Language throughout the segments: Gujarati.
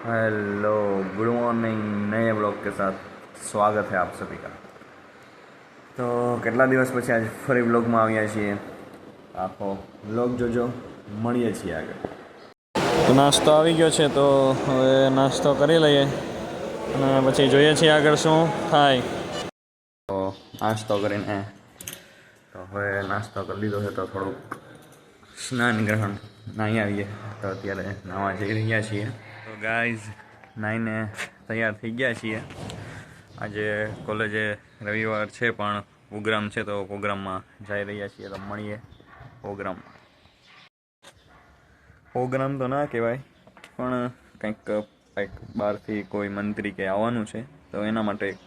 Hello, good morning. नए ब्लॉग के साथ स्वागत है आप सभी का। તો કેટલા દિવસ પછી આજે ફરી બ્લોગમાં આવ્યા છીએ। આખો બ્લોગ જોજો, મળીએ છીએ આગળ। તો નાસ્તો આવી ગયો છે, તો હવે નાસ્તો કરી લઈએ અને પછી જોઈએ છીએ આગળ શું થાય। તો નાસ્તો કરીને તો હવે નાસ્તો કરી લીધો છે, તો થોડુંક સ્નાન ગ્રહણ નાહી આવીએ। તો અત્યારે નાહવા જઈ રહ્યા છીએ। તો ગાઈઝ નાહીને તૈયાર થઈ ગયા છીએ। આજે કોલેજે રવિવાર છે પણ પ્રોગ્રામ છે, તો પ્રોગ્રામમાં જઈ રહ્યા છીએ। તો મળીએ પ્રોગ્રામમાં। પ્રોગ્રામ તો ના કહેવાય પણ કંઈક બહારથી કોઈ મંત્રી કે આવવાનું છે, તો એના માટે એક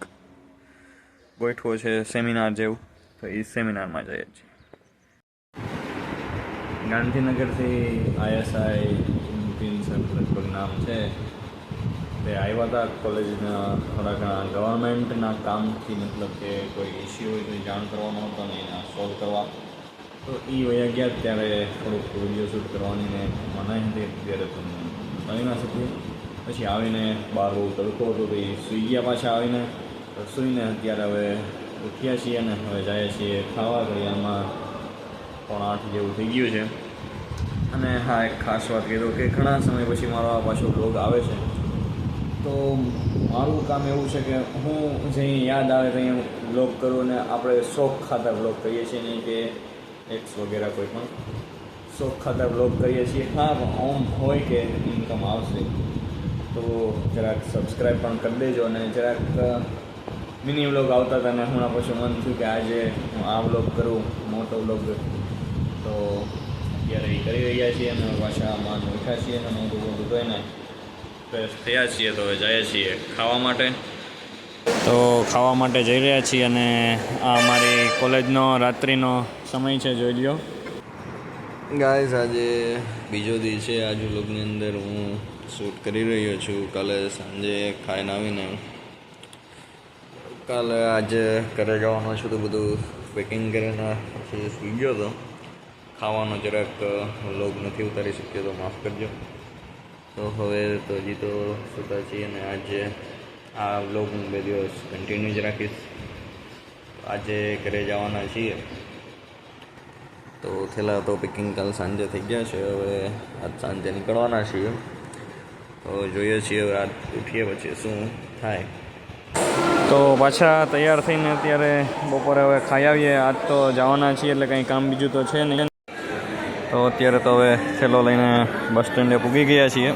ગોઠવો છે સેમિનાર જેવું। તો એ સેમિનારમાં જઈએ છીએ। ગાંધીનગરથી આઈએસઆઈ લગભગ નામ છે, તે આવ્યા હતા કોલેજના થોડા ઘણા ગવર્મેન્ટના કામથી, મતલબ કે કોઈ ઇસ્યુ હોય તો જાણ કરવાનો હતો ને એના સોલ્વ કરવા। તો એ વયા ગયા ત્યારે થોડુંક વિડીયો શૂટ કરવાની ને મનાઈ હતી, ત્યારે તો કરી ના શકીએ। પછી આવીને બહાર બહુ તડકો હતો તો એ સૂઈ ગયા પાછા આવીને। તો સૂઈને અત્યારે હવે ઉઠ્યા છીએ ને હવે જઈએ છીએ ખાવા। ઘડિયાળમાં 7:30 જેવું થઈ ગયું છે। અને હા, એક ખાસ વાત કીધું કે ઘણા સમય પછી મારો આ પાછો બ્લોગ આવે છે। તો મારું કામ એવું છે કે હું જ્યાં યાદ આવે ત્યાં બ્લોગ કરું, ને આપણે શોખ ખાતર બ્લોગ કરીએ છીએ, નહીં કે એક્સ વગેરે કોઈ પણ શોખ ખાતર બ્લોગ કરીએ છીએ। હા, ઓમ હોય કે ઇન્કમ આવશે તો જરાક સબસ્ક્રાઈબ પણ કરી દેજો। અને જરાક મિની વ્લોગ આવતા હતા ને હમણાં પછી મન થયું કે આજે હું આ વ્લોગ કરું, મોટો વ્લોગ। તો અત્યારે એ કરી રહ્યા છીએ અને પાછા માન ઉઠ્યા છીએ અને મોટું મોટું ધોઈને ફ્રેશ થયા છીએ। તો હવે જઈએ છીએ ખાવા માટે। તો ખાવા માટે જઈ રહ્યા છીએ અને આ અમારી કોલેજનો રાત્રિનો સમય છે, જોઈ લ્યો। ગાઈઝ આજે બીજો દિવસ છે। આજુ વ્લોગની અંદર હું શૂટ કરી રહ્યો છું। કાલે સાંજે ખાઈને આવીને કાલે આજે ઘરે જવાનું છે, તો બધું પેકિંગ કરીને પછી સૂઈ ગયો હતો। ખાવાનો જરાક વ્લોગ નથી ઉતારી શક્યો, તો માફ કરજો। તો હવે તો હજી તો સૂતા છીએ અને આજે આ વ્લોગ હું 2 દિવસ કન્ટિન્યુ જ રાખીશ। આજે ઘરે જવાના છીએ, તો થેલા તો પેકિંગ કાલ સાંજે થઈ ગયા છે। હવે આજ સાંજે નીકળવાના છીએ, તો જોઈએ છીએ હવે રાત ઉઠીએ પછી શું થાય। તો પાછા તૈયાર થઈને અત્યારે બપોરે હવે ખાઈ આવીએ। આજ તો જવાના છીએ એટલે કંઈ કામ બીજું તો છે નહીં। તો અત્યારે તો હવે થેલો લઈને બસ સ્ટેન્ડે પૂગી ગયા છીએ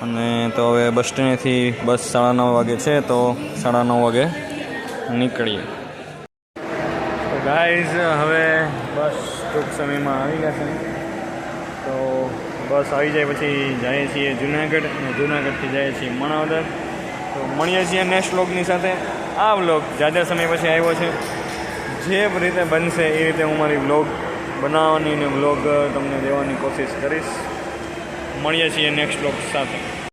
અને તો હવે બસ સ્ટેન્ડેથી બસ 9:30 વાગે છે, તો 9:30 વાગે નીકળીએ। તો ગાઈઝ હવે બસ ટૂંક સમયમાં આવી ગયા છે। તો બસ આવી જાય પછી જઈએ છીએ જુનાગઢ અને જુનાગઢથી જઈએ છીએ માણાવદર। તો મળીએ છીએ નેક્સ્ટ વ્લોગની સાથે। આ વ્લોગ જાજા સમય પછી આવ્યો છે, જે રીતે બનશે એ રીતે હું મારી વ્લોગ બનાવવાની ને વ્લોગ તમને દેવાની કોશિશ કરીશ। મળીએ છીએ નેક્સ્ટ વ્લોગ સાથે।